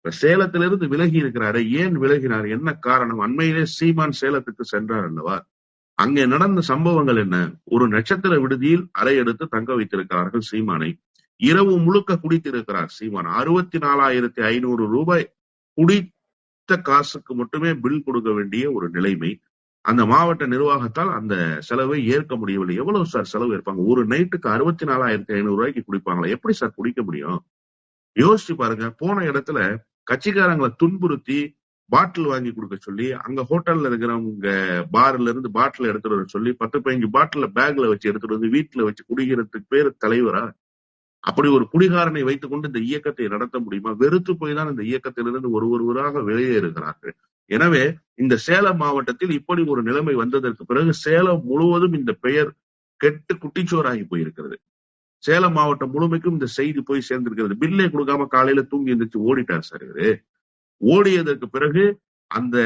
இப்ப சேலத்திலிருந்து விலகி இருக்கிறாரு. ஏன் விலகினார்? என்ன காரணம்? அண்மையிலே சீமான் சேலத்துக்கு சென்றார் அல்லவா? அங்கே நடந்த சம்பவங்கள் என்ன? ஒரு நட்சத்திர விடுதியில் அறை எடுத்து தங்க வைத்திருக்கிறார்கள் சீமானை. இரவு முழுக்க குடித்திருக்கிறார் சீமான். 64,500 ரூபாய் குடித்த காசுக்கு மட்டுமே பில் கொடுக்க வேண்டிய ஒரு நிலைமை. அந்த மாவட்ட நிர்வாகத்தால் அந்த செலவை ஏற்க முடியவில்லை. எவ்வளவு சார் செலவு இருப்பாங்க? ஒரு நைட்டுக்கு 64,500 ரூபாய்க்கு குடிப்பாங்களா? எப்படி சார் குடிக்க முடியும்? யோசிச்சு பாருங்க. போன இடத்துல கட்சிக்காரங்களை துன்புறுத்தி பாட்டில் வாங்கி கொடுக்க சொல்லி, அங்க ஹோட்டல்ல இருக்கிறவங்க பார்ல இருந்து பாட்டில் எடுத்துட்டு வர சொல்லி 10-15 பாட்டில பேக்ல வச்சு எடுத்துட்டு வந்து வீட்டுல வச்சு குடிக்கிறதுக்கு பேரு தலைவரா? அப்படி ஒரு குடிகாரனை வைத்துக் கொண்டு இந்த இயக்கத்தை நடத்த முடியுமா? வெறுத்து போய் தான் இந்த இயக்கத்திலிருந்து ஒருவராக வெளியேறுகிறார்கள். எனவே இந்த சேலம் மாவட்டத்தில் இப்படி ஒரு நிலைமை வந்ததற்கு பிறகு சேலம் முழுவதும் இந்த பெயர் கெட்டு குட்டிச்சோராகி போயிருக்கிறது. சேலம் மாவட்டம் முழுமைக்கும் இந்த செய்தி போய் சேர்ந்திருக்கிறது. பில்லே கொடுக்காம காலையில தூங்கி எந்திரிச்சு ஓடிட்டார் சார் இவரு. ஓடியதற்கு பிறகு அந்த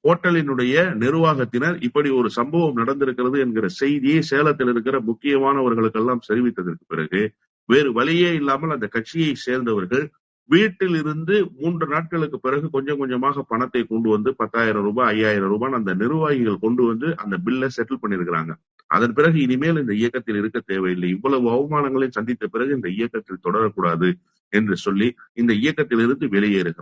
ஹோட்டலினுடைய நிர்வாகத்தினர் இப்படி ஒரு சம்பவம் நடந்திருக்கிறது என்கிற செய்தியை சேலத்தில் இருக்கிற முக்கியமானவர்களுக்கெல்லாம் தெரிவித்ததற்கு பிறகு வேறு வழியே இல்லாமல் அந்த கட்சியை சேர்ந்தவர்கள் வீட்டில் இருந்து 3 நாட்களுக்கு பிறகு கொஞ்சம் கொஞ்சமாக பணத்தை கொண்டு வந்து 10,000 ரூபாய் 5,000 ரூபாய் அந்த நிர்வாகிகள் கொண்டு வந்து அந்த பில்லை செட்டில் பண்ணிருக்கிறாங்க. அதன் பிறகு இனிமேல் இந்த இயக்கத்தில் இருக்க தேவையில்லை, இவ்வளவு அவமானங்களை சந்தித்த பிறகு இந்த இயக்கத்தில் தொடரக்கூடாது என்று சொல்லி இந்த இயக்கத்திலிருந்து வெளியேறுகிறார்.